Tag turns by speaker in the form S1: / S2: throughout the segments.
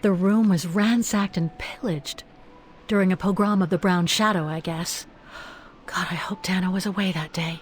S1: The room was ransacked and pillaged. During a pogrom of the Brown Shadow, I guess. God, I hope Dana was away that day.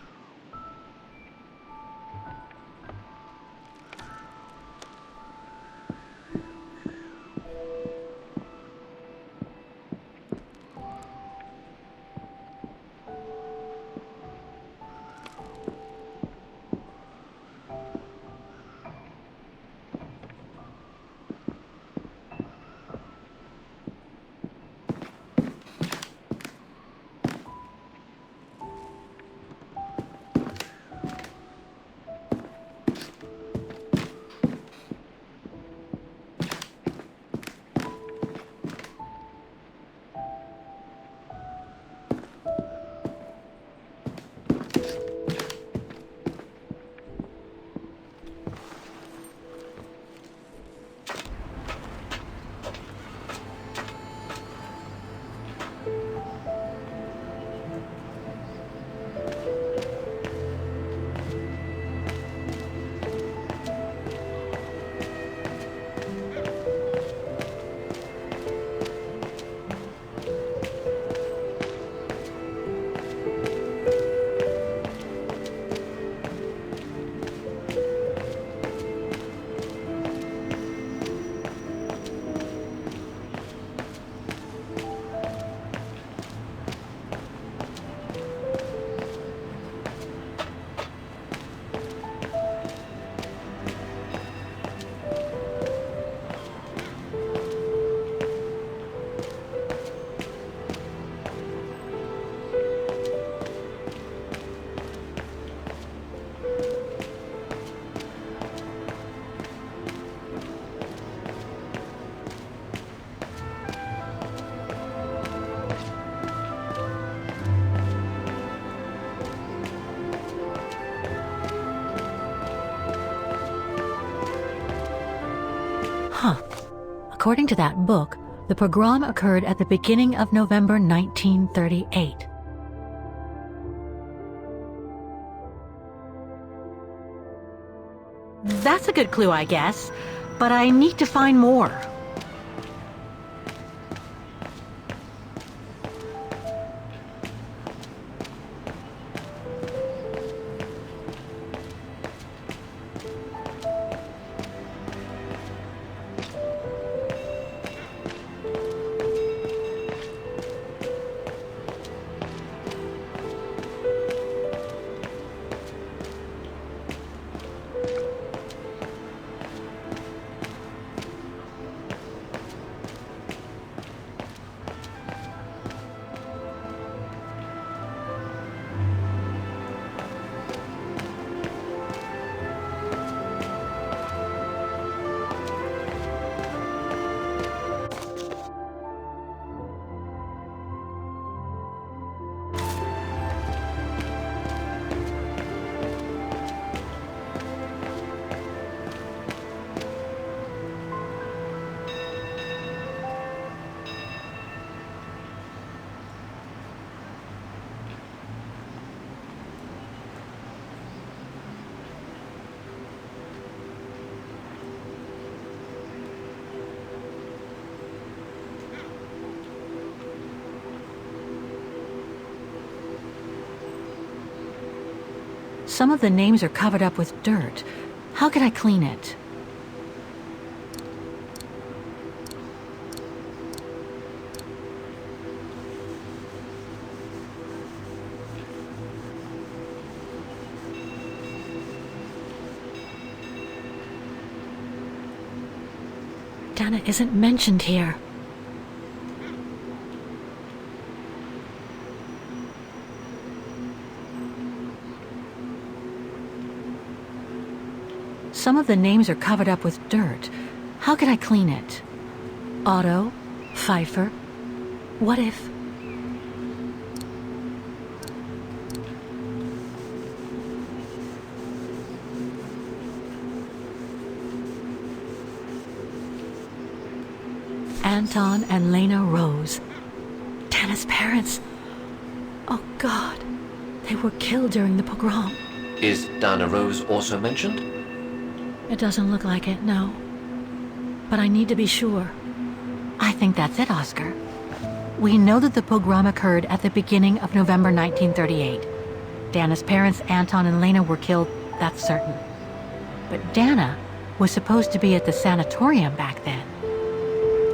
S1: According to that book, the pogrom occurred at the beginning of November 1938. That's a good clue, I guess, but I need to find more. Some of the names are covered up with dirt. How can I clean it? Dana isn't mentioned here. Some of the names are covered up with dirt. How can I clean it? Otto, Pfeiffer. What if... Anton and Dana Roze. Dana's parents. Oh God, they were killed during the pogrom.
S2: Is Dana Roze also mentioned?
S1: It doesn't look like it, no. But I need to be sure. think that's it, Oscar. We know that the pogrom occurred at the beginning of November 1938. Dana's parents, Anton and Lena, were killed, that's certain. But Dana was supposed to be at the sanatorium back then.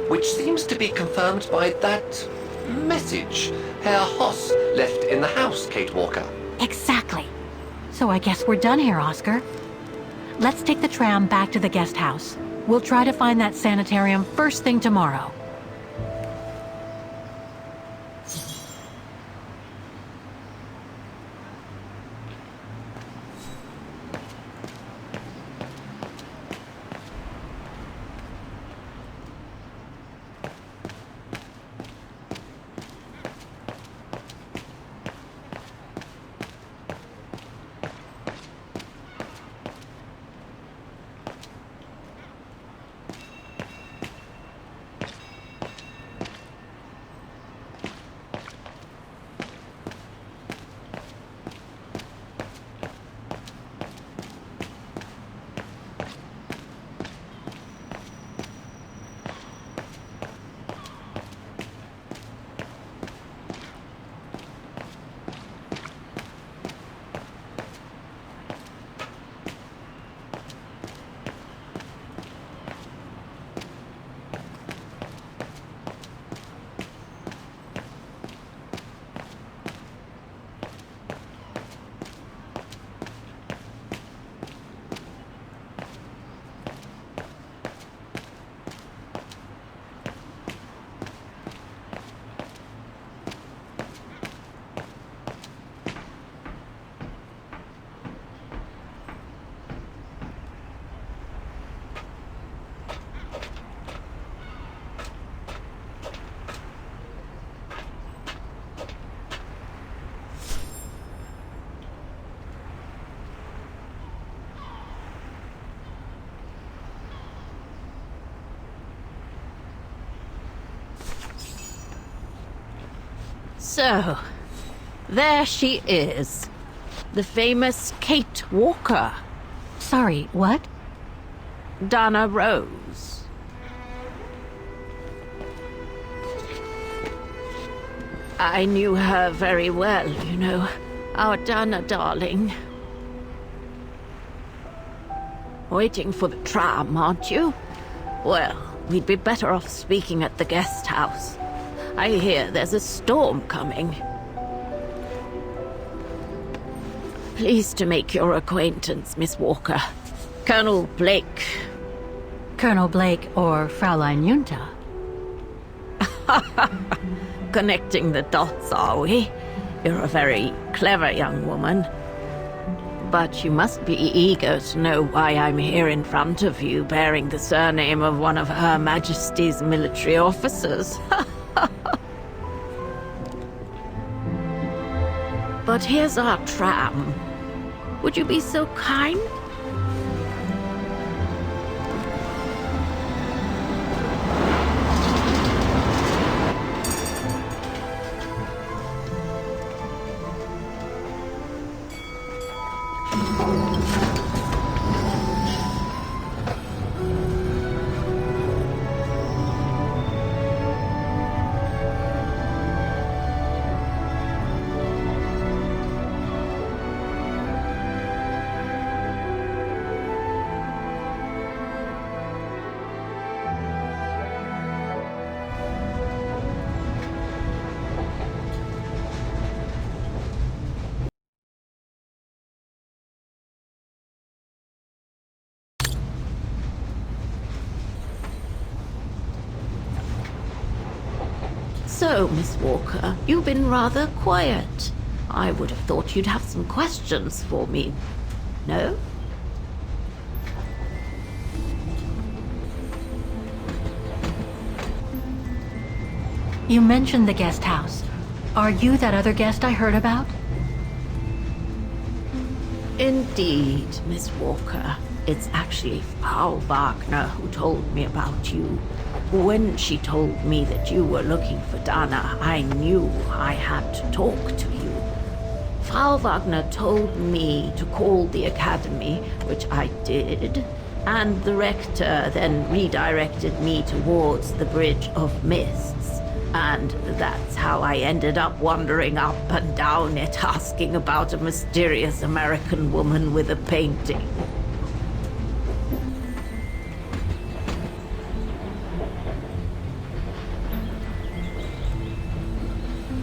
S2: Which seems to be confirmed by that message Herr Hoss left in the house, Kate Walker.
S1: Exactly. So I guess we're done here, Oscar. Let's take the tram back to the guest house. We'll try to find that sanitarium first thing tomorrow.
S3: So, there she is. The famous Kate Walker.
S1: Sorry, what?
S3: Dana Roze. I knew her very well, you know. Our Dana darling. Waiting for the tram, aren't you? Well, we'd be better off speaking at the guest house. I hear there's a storm coming. Pleased to make your acquaintance, Miss Walker. Colonel Blake.
S1: Colonel Blake or Fraulein Junta?
S3: Connecting the dots, are we? You're a very clever young woman. But you must be eager to know why I'm here in front of you, bearing the surname of one of Her Majesty's military officers. But here's our tram. Would you be so kind? So, Miss Walker, you've been rather quiet. I would have thought you'd have some questions for me. No?
S1: You mentioned the guest house. Are you that other guest I heard about?
S3: Indeed, Miss Walker. It's actually Frau Wagner who told me about you. When she told me that you were looking for Dana, I knew I had to talk to you. Frau Wagner told me to call the academy, which I did, And the rector then redirected me towards the Bridge of Mists. And that's how I ended up wandering up and down it, asking about a mysterious American woman with a painting.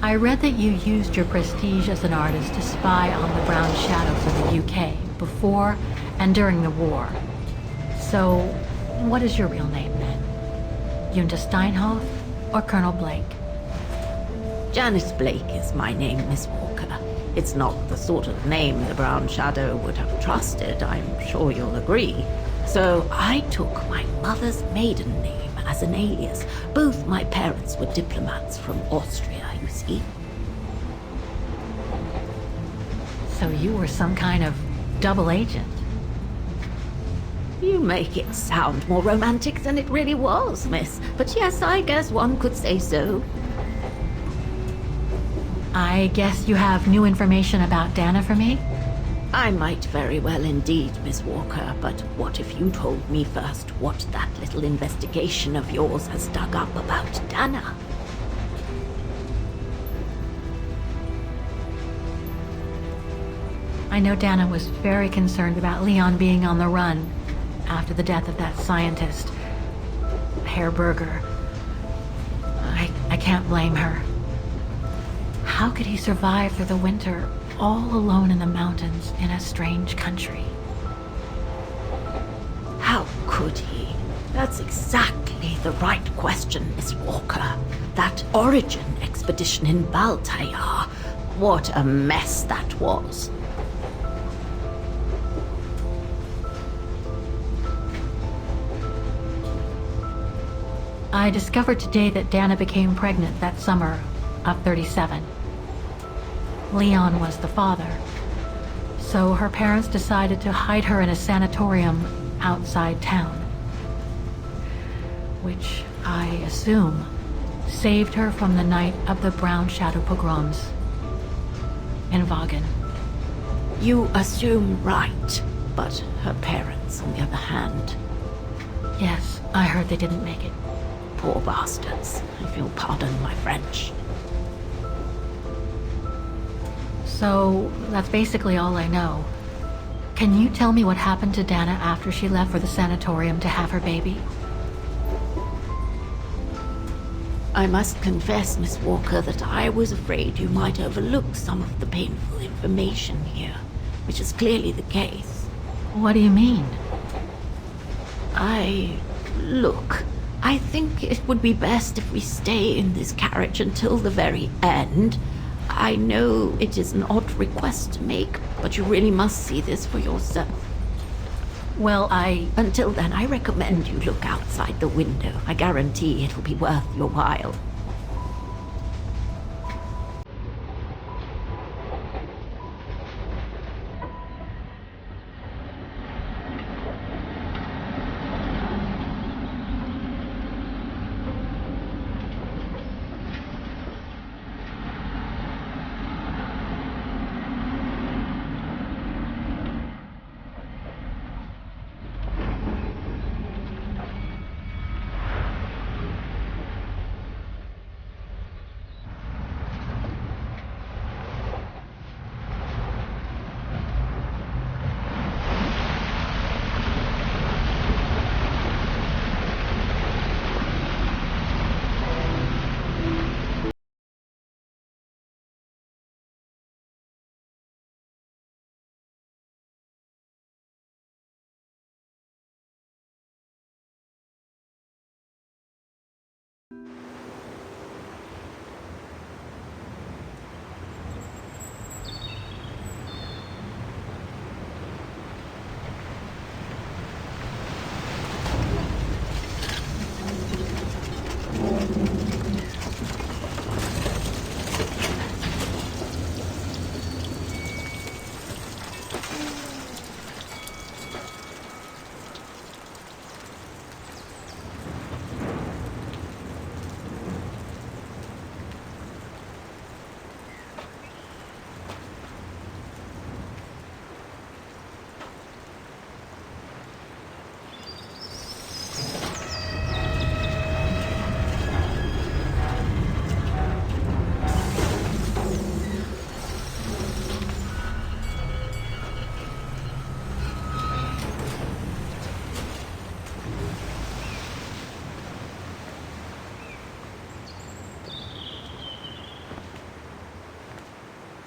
S1: I read that you used your prestige as an artist to spy on the Brown Shadow for the UK before and during the war. So, what is your real name then? Junta Steinhoff or Colonel Blake?
S3: Janice Blake is my name, Miss Walker. It's not the sort of name the Brown Shadow would have trusted, I'm sure you'll agree. So I took my mother's maiden name as an alias. Both my parents were diplomats from Austria, you see.
S1: So you were some kind of double agent?
S3: You make it sound more romantic than it really was, miss. But yes, I guess one could say so.
S1: I guess you have new information about Dana for me?
S3: I might very well indeed, Miss Walker, but what if you told me first what that little investigation of yours has dug up about Dana?
S1: I know Dana was very concerned about Leon being on the run after the death of that scientist, Herr Berger. I can't blame her. How could he survive through the winter all alone in the mountains in a strange country?
S3: How could he? That's exactly the right question, Miss Walker. That origin expedition in Baltayar. What a mess that was.
S1: I discovered today that Dana became pregnant that summer of 37. Leon was the father. So her parents decided to hide her in a sanatorium outside town, which I assume saved her from the night of the Brown Shadow pogroms in Vaghen.
S3: You assume right, but her parents, on the other hand.
S1: Yes, I heard they didn't make it.
S3: Poor bastards, if you'll pardon my French.
S1: So, that's basically all I know. Can you tell me what happened to Dana after she left for the sanatorium to have her baby?
S3: I must confess, Miss Walker, that I was afraid you might overlook some of the painful information here, which is clearly the case.
S1: What do you mean?
S3: Look, I think it would be best if we stay in this carriage until the very end. I know it is an odd request to make, but you really must see this for yourself.
S1: Well,
S3: Until then, I recommend you look outside the window. I guarantee it'll be worth your while.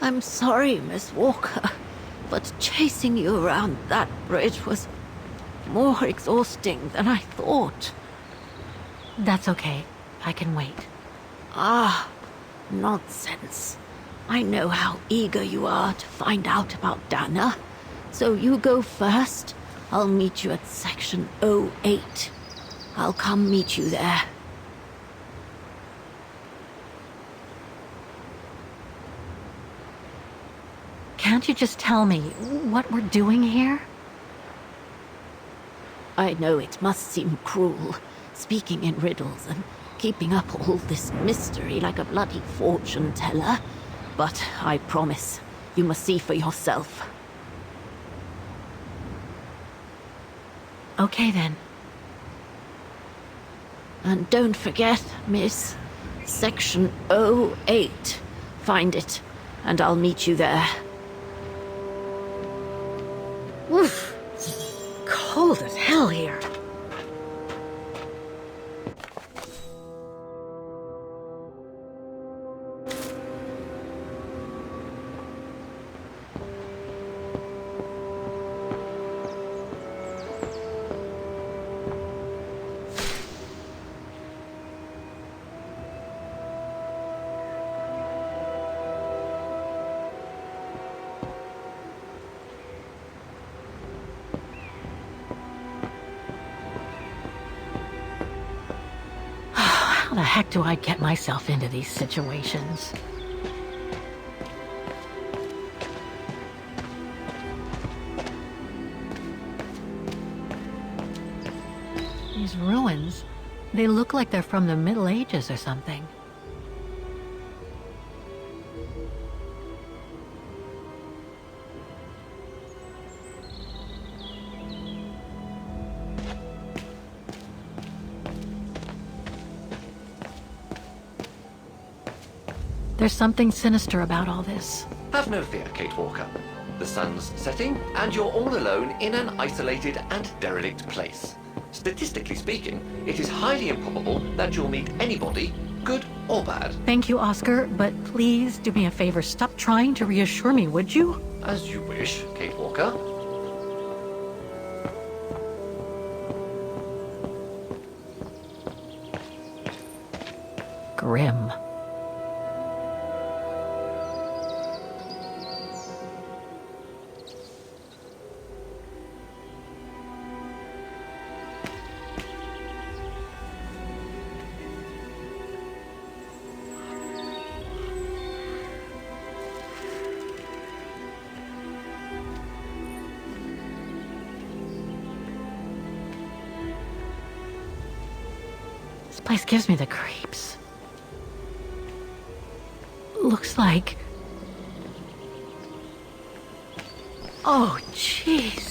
S3: I'm sorry, Miss Walker, but chasing you around that bridge was more exhausting than I thought.
S1: That's okay. I can wait.
S3: Ah, nonsense. I know how eager you are to find out about Dana. So you go first. I'll meet you at section 08. I'll come meet you there.
S1: Can't you just tell me what we're doing here?
S3: I know it must seem cruel, speaking in riddles and keeping up all this mystery like a bloody fortune teller. But I promise, you must see for yourself.
S1: Okay then.
S3: And don't forget, miss, section 08. Find it, and I'll meet you there.
S1: Oof. Cold as hell here. How the heck do I get myself into these situations? These ruins, they look like they're from the Middle Ages or something. There's something sinister about all this.
S2: Have no fear, Kate Walker. The sun's setting, and you're all alone in an isolated and derelict place. Statistically speaking, it is highly improbable that you'll meet anybody, good or bad.
S1: Thank you, Oscar, but please do me a favor. Stop trying to reassure me, would you?
S2: As you wish, Kate Walker.
S1: Grim. This place gives me the creeps. Looks like... Oh, jeez.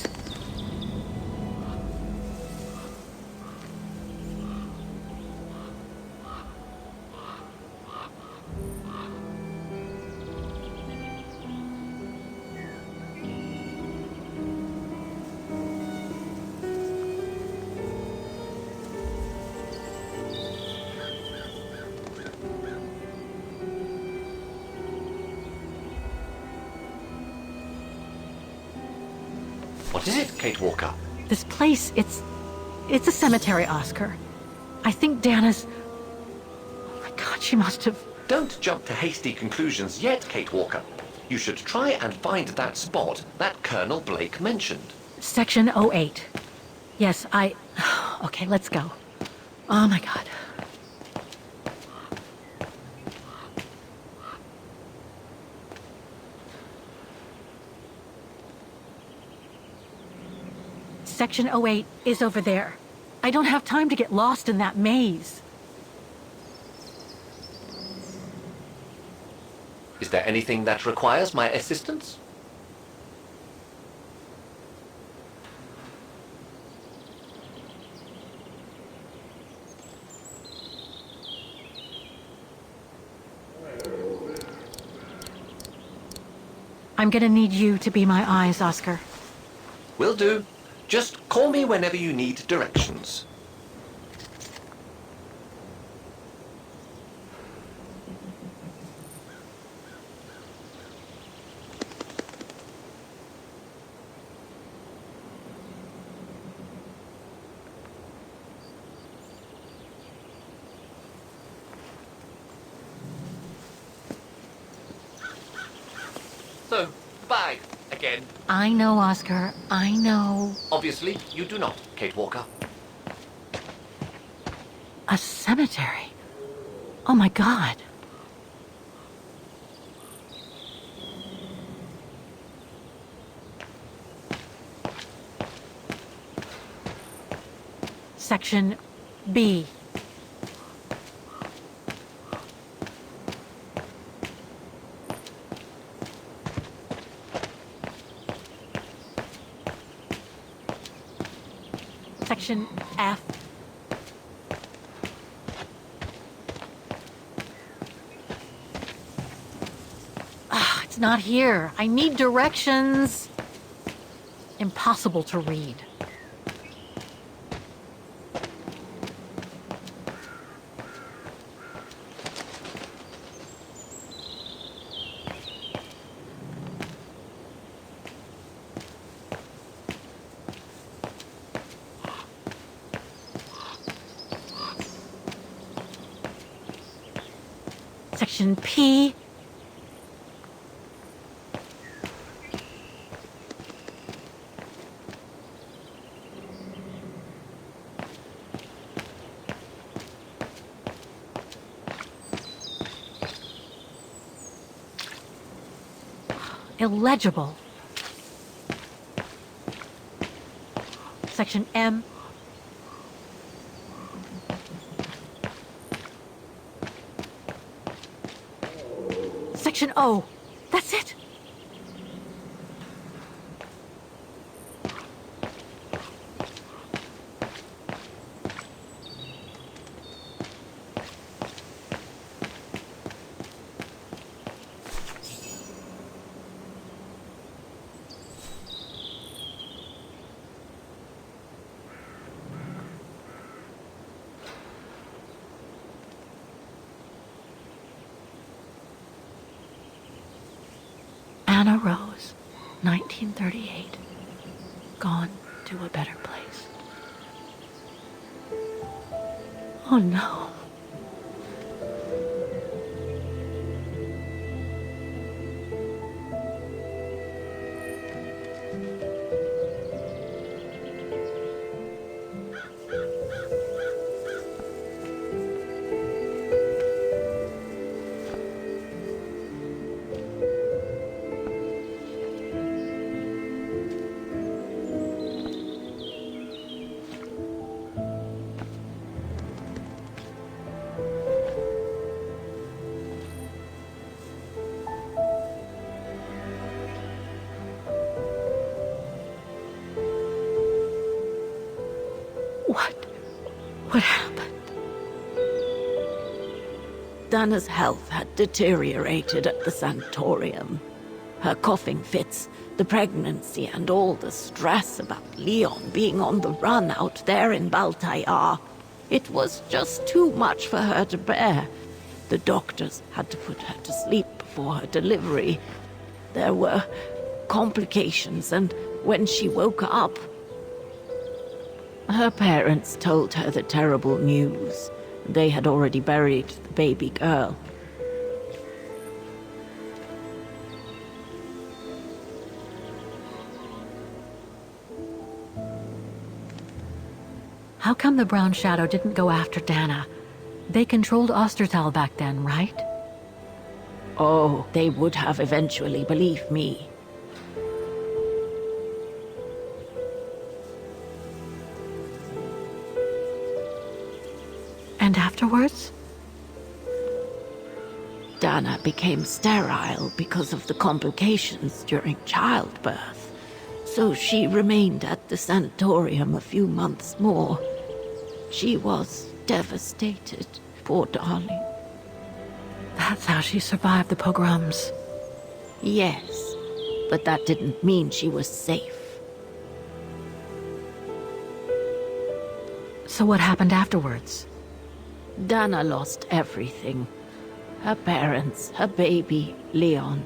S2: What is it, Kate Walker?
S1: This place, it's a cemetery, Oscar. I think Dana's... Oh my God, she must have...
S2: Don't jump to hasty conclusions yet, Kate Walker. You should try and find that spot that Colonel Blake mentioned.
S1: Section 08. Yes, Okay, let's go. Oh my God. Section 08 is over there. I don't have time to get lost in that maze.
S2: Is there anything that requires my assistance?
S1: I'm gonna need you to be my eyes, Oscar.
S2: Will do. Just call me whenever you need directions. So, the bag, again.
S1: I know, Oscar. I know.
S2: Obviously, you do not, Kate Walker.
S1: A cemetery. Oh my God. Section B. Section F. It's not here. I need directions. Impossible to read. Section P. Illegible. Section M. Section O. That's it. Dana Roze, 1938. Gone to a better place. Oh no. What happened?
S3: Dana's health had deteriorated at the sanatorium. Her coughing fits, the pregnancy, and all the stress about Leon being on the run out there in Baltayar. It was just too much for her to bear. The doctors had to put her to sleep before her delivery. There were complications, and when she woke up, her parents told her the terrible news. They had already buried the baby girl.
S1: How come the Brown Shadow didn't go after Dana? They controlled Ostertal back then, right?
S3: Oh, they would have eventually, believe me.
S1: And afterwards?
S3: Dana became sterile because of the complications during childbirth. So she remained at the sanatorium a few months more. She was devastated, poor darling.
S1: That's how she survived the pogroms.
S3: Yes, but that didn't mean she was safe.
S1: So what happened afterwards?
S3: Dana lost everything. Her parents, her baby, Leon.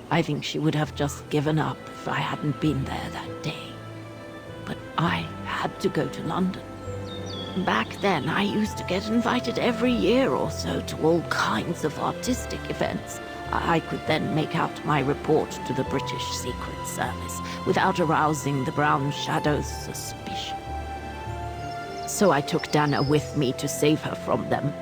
S3: I think she would have just given up if I hadn't been there that day. But I had to go to London. Back then, I used to get invited every year or so to all kinds of artistic events. I could then make out my report to the British Secret Service without arousing the Brown Shadow's suspicion. So I took Dana with me to save her from them.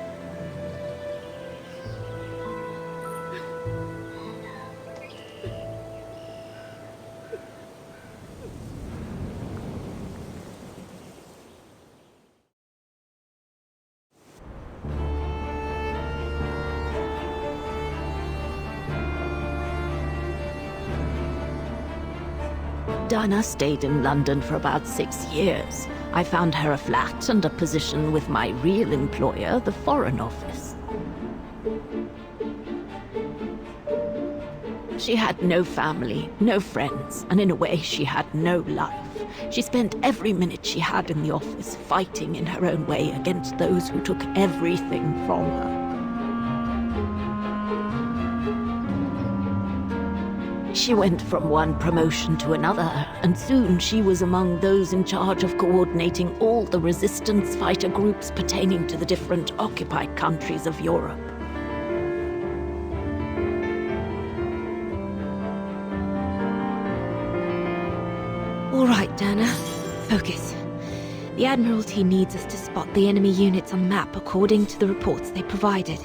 S3: Dana stayed in London for about 6 years. I found her a flat and a position with my real employer, the Foreign Office. She had no family, no friends, and in a way she had no life. She spent every minute she had in the office fighting in her own way against those who took everything from her. She went from one promotion to another, and soon she was among those in charge of coordinating all the resistance fighter groups pertaining to the different occupied countries of Europe.
S4: All right, Dana. Focus. The Admiralty needs us to spot the enemy units on the map according to the reports they provided.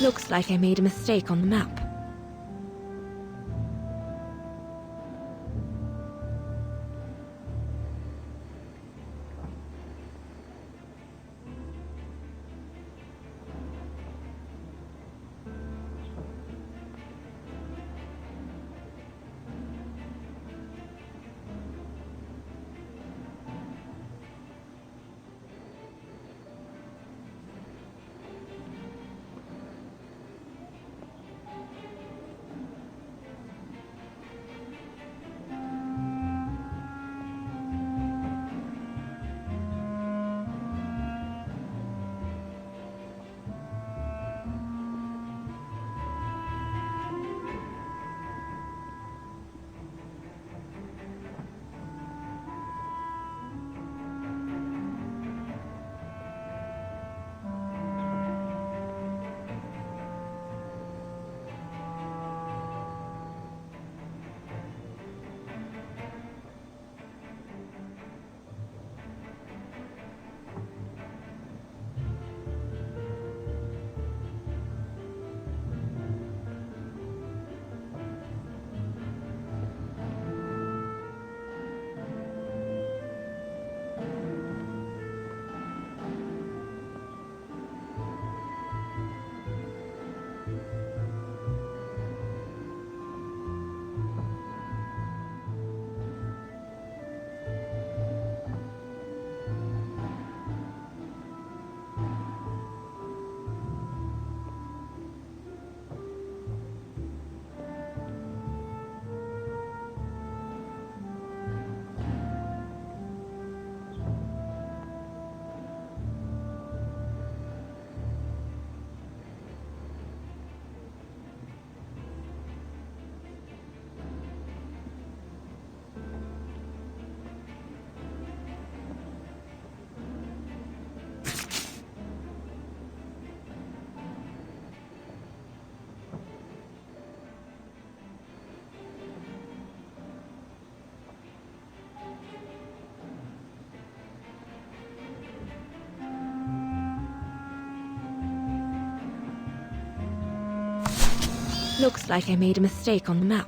S4: Looks like I made a mistake on the map. Looks like I made a mistake on the map.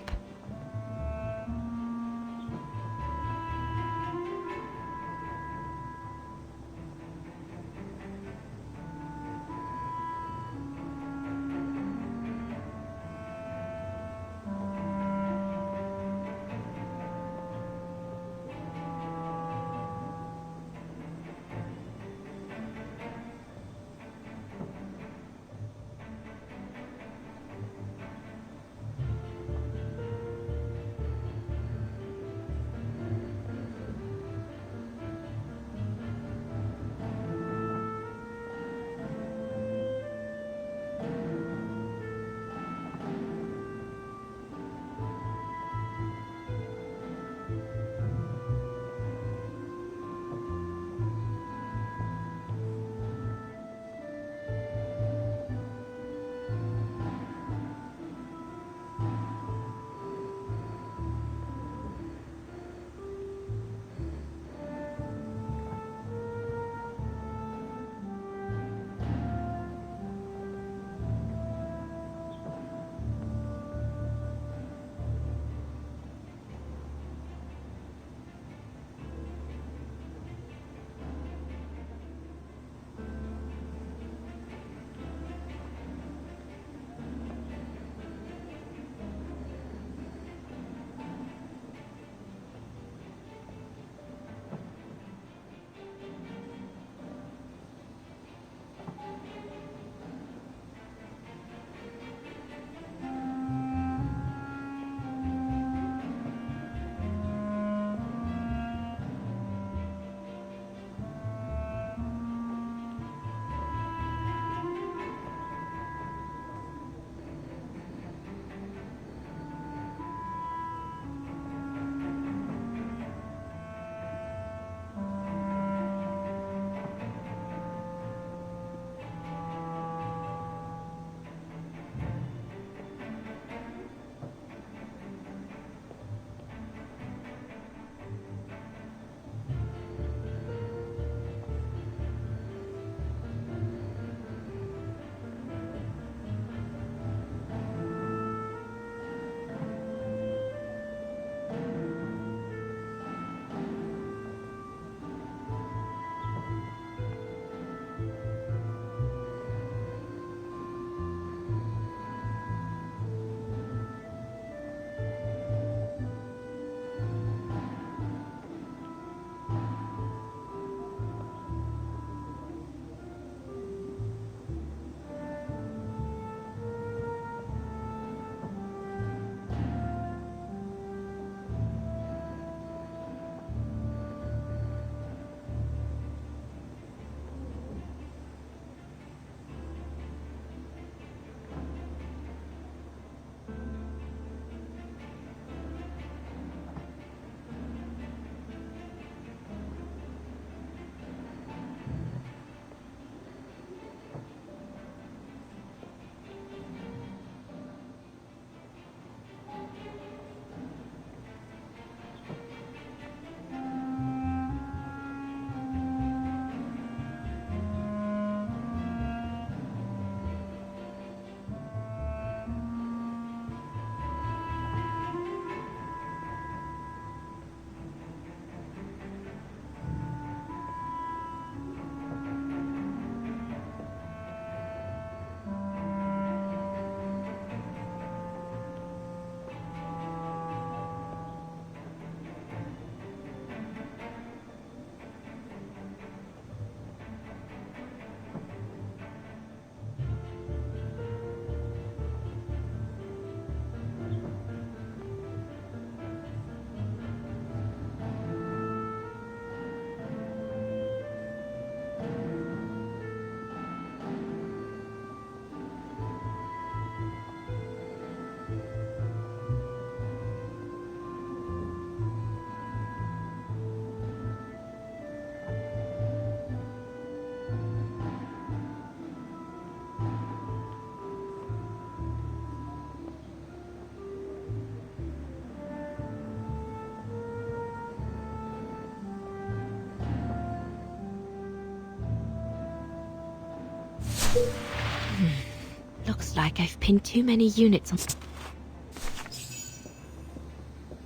S4: Looks like I've pinned too many units on...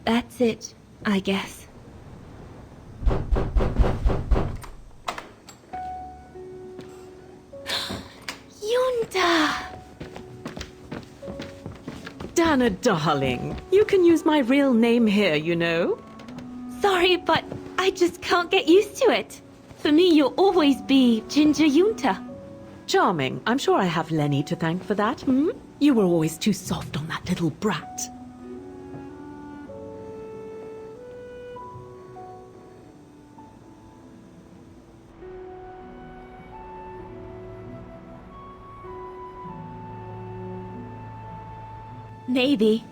S4: That's it, I guess. Yunta!
S3: Dana, darling, you can use my real name here, you know.
S4: Sorry, but I just can't get used to it. For me, you'll always be Ginger Yunta.
S3: Charming. I'm sure I have Lenny to thank for that, hmm? You were always too soft on that little brat.
S4: Maybe.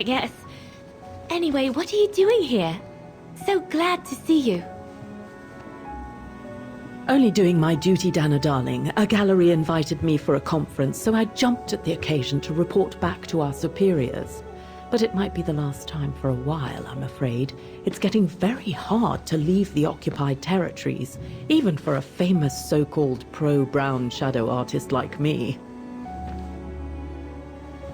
S4: I guess. Anyway, what are you doing here? So glad to see you.
S3: Only doing my duty, Dana, darling. A gallery invited me for a conference, so I jumped at the occasion to report back to our superiors. But it might be the last time for a while, I'm afraid. It's getting very hard to leave the occupied territories, even for a famous so-called pro-brown shadow artist like me.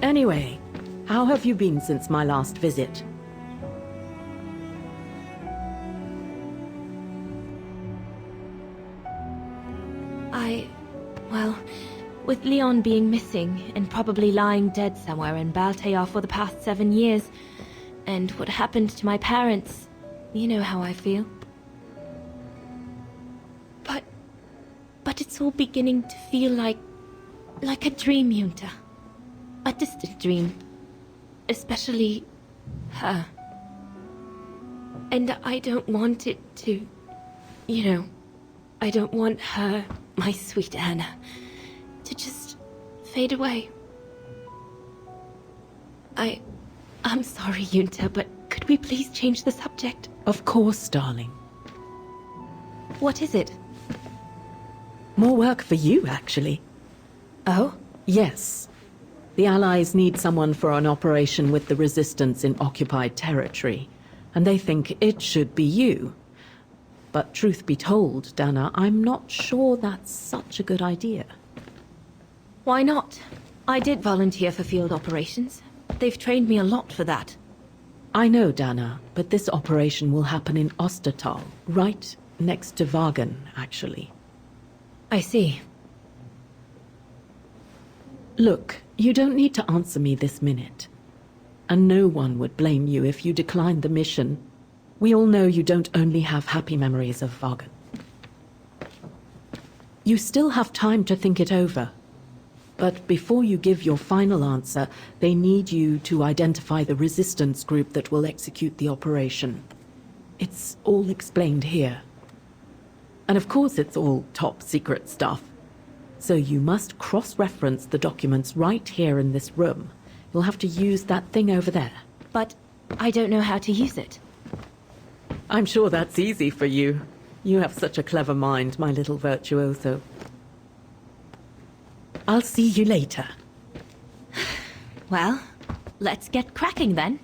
S3: Anyway, how have you been since my last visit?
S4: Well, with Leon being missing and probably lying dead somewhere in Baltear for the past 7 years, and what happened to my parents, you know how I feel. But it's all beginning to feel like a dream, Yunta. A distant dream. Especially her. And I don't want it to, I don't want her, my sweet Anna, to just fade away. I'm sorry, Yunta, but could we please change the subject?
S3: Of course, darling.
S4: What is it?
S3: More work for you, actually.
S4: Oh?
S3: Yes. The Allies need someone for an operation with the Resistance in occupied territory, and they think it should be you. But truth be told, Dana, I'm not sure that's such a good idea.
S4: Why not? I did volunteer for field operations. They've trained me a lot for that.
S3: I know, Dana, but this operation will happen in Ostertal, right next to Vaghen, actually.
S4: I see.
S3: Look, you don't need to answer me this minute. And no one would blame you if you declined the mission. We all know you don't only have happy memories of Vaghen. You still have time to think it over. But before you give your final answer, they need you to identify the resistance group that will execute the operation. It's all explained here. And of course it's all top secret stuff. So you must cross-reference the documents right here in this room. You'll have to use that thing over there.
S4: But I don't know how to use it.
S3: I'm sure that's easy for you. You have such a clever mind, my little virtuoso. I'll see you later.
S4: Well, let's get cracking then.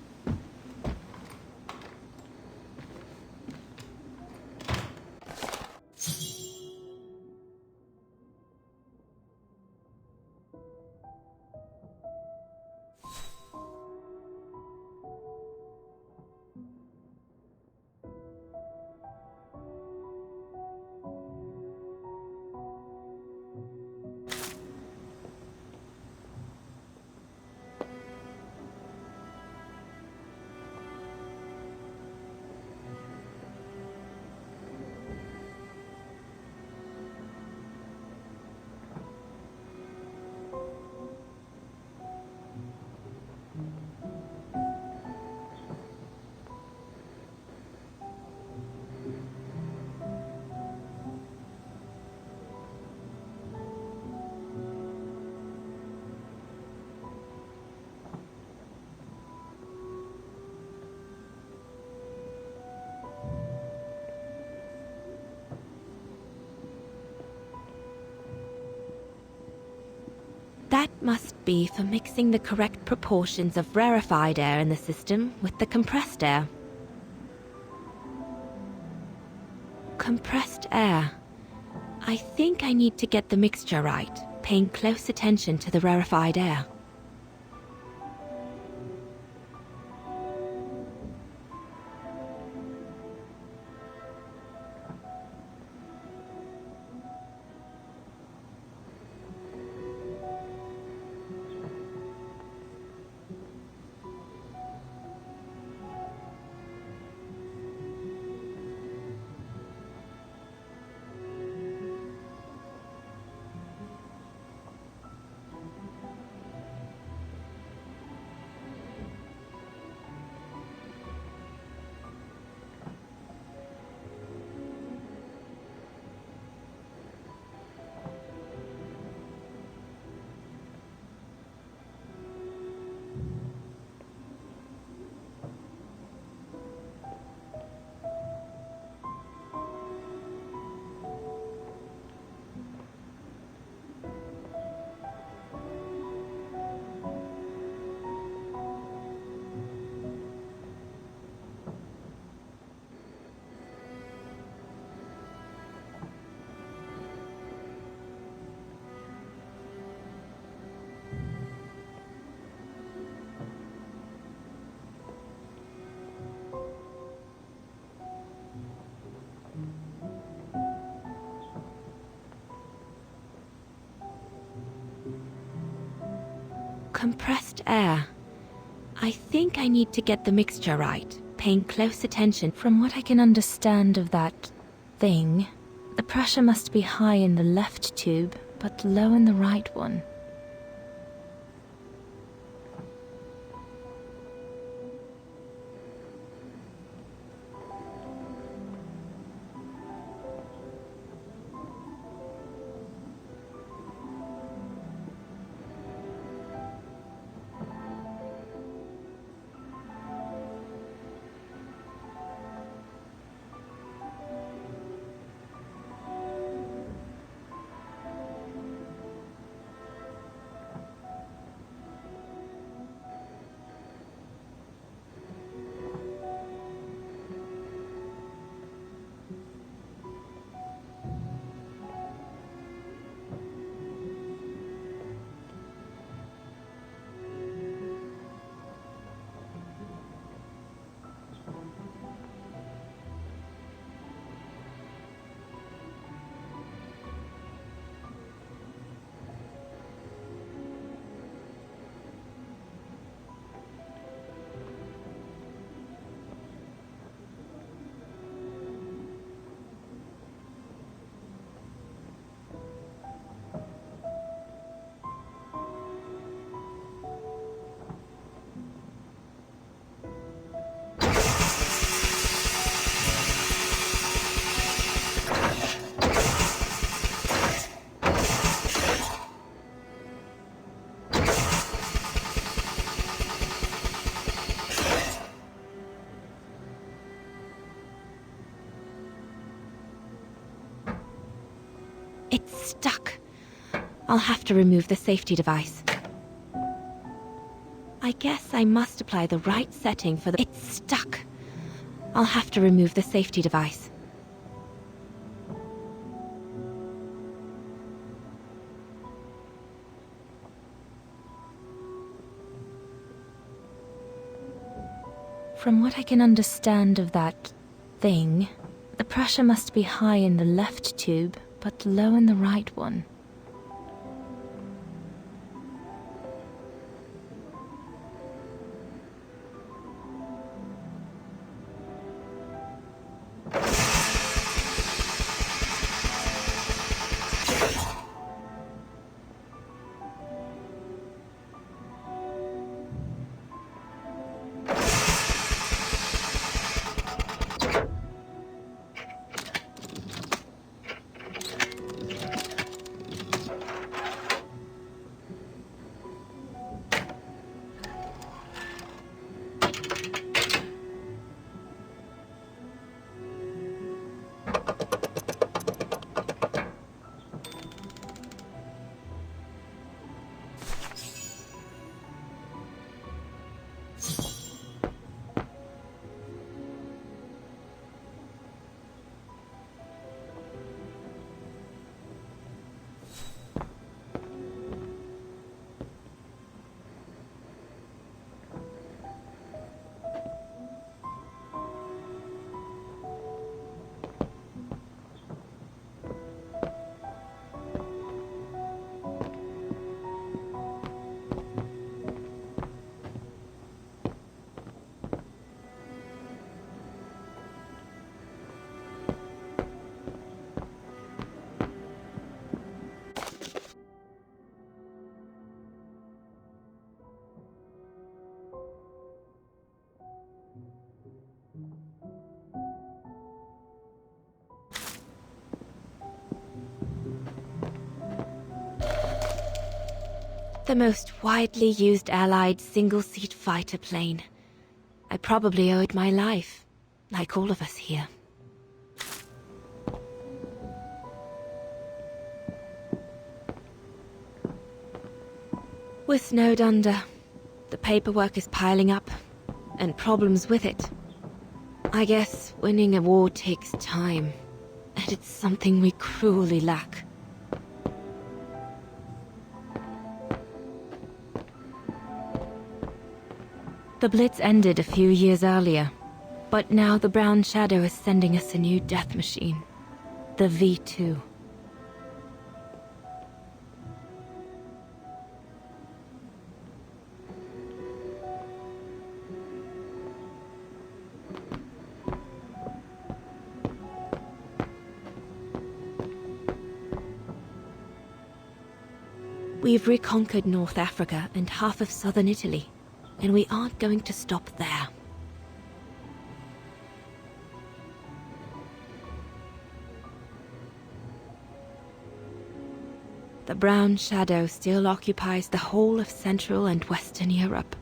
S4: That must be for mixing the correct proportions of rarefied air in the system with the compressed air. Compressed air. I think I need to get the mixture right, paying close attention to the rarefied air. Compressed air. I think I need to get the mixture right, paying close attention. From what I can understand of that thing, the pressure must be high in the left tube, but low in the right one. It's stuck. I'll have to remove the safety device. I guess I must apply the right setting for the... It's stuck. I'll have to remove the safety device. From what I can understand of that thing, the pressure must be high in the left tube, but low in the right one. the most widely used Allied single-seat fighter plane. I probably owe it my life, like all of us here. We're snowed under. The paperwork is piling up, and problems with it. I guess winning a war takes time, and it's something we cruelly lack. The Blitz ended a few years earlier, but now the Brown Shadow is sending us a new death machine, the V2. We've reconquered North Africa and half of southern Italy, and we aren't going to stop there. The Brown Shadow still occupies the whole of Central and Western Europe.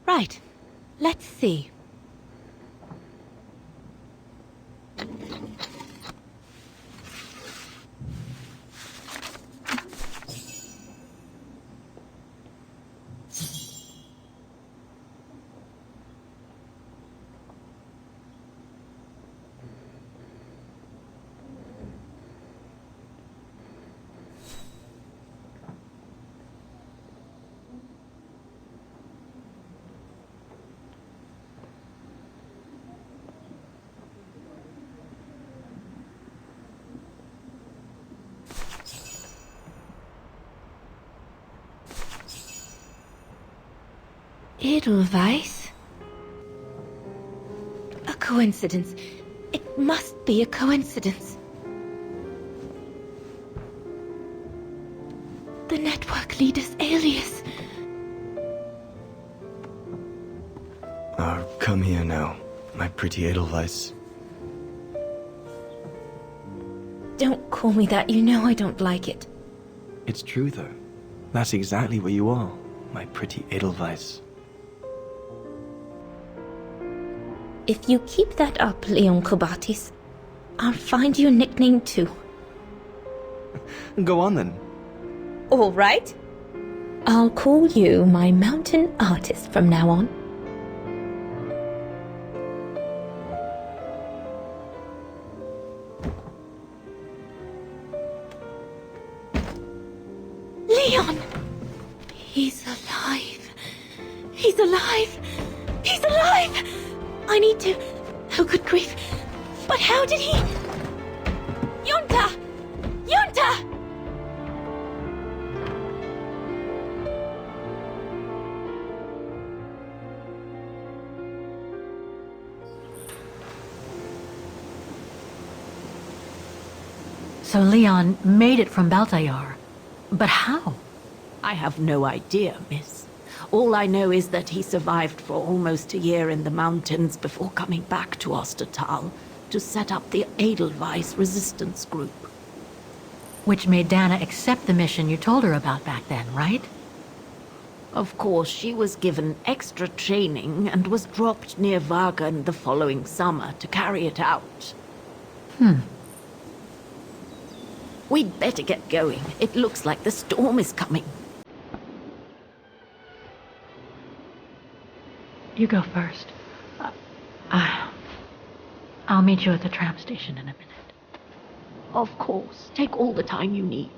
S4: Right. Let's see. Edelweiss? A coincidence. It must be a coincidence. The network leader's alias.
S5: Come here now, my pretty Edelweiss.
S4: Don't call me that, you know I don't like it.
S5: It's true though. That's exactly what you are, my pretty Edelweiss.
S4: If you keep that up, Leon Kobatis, I'll find you a nickname too.
S5: Go on then.
S4: All right. I'll call you my mountain artist from now on. Leon! He's alive. He's alive. He's alive! I need to... Oh, good grief. But how did he... Yunta! Yunta!
S1: So Leon made it from Baltayar. But how?
S3: I have no idea, miss. All I know is that he survived for almost a year in the mountains before coming back to Ostertal to set up the Edelweiss resistance group.
S1: Which made Dana accept the mission you told her about back then, right?
S3: Of course, she was given extra training and was dropped near Vaghen the following summer to carry it out. We'd better get going. It looks like the storm is coming.
S1: You go first. I'll meet you at the tram station in a minute.
S3: Of course. Take all the time you need.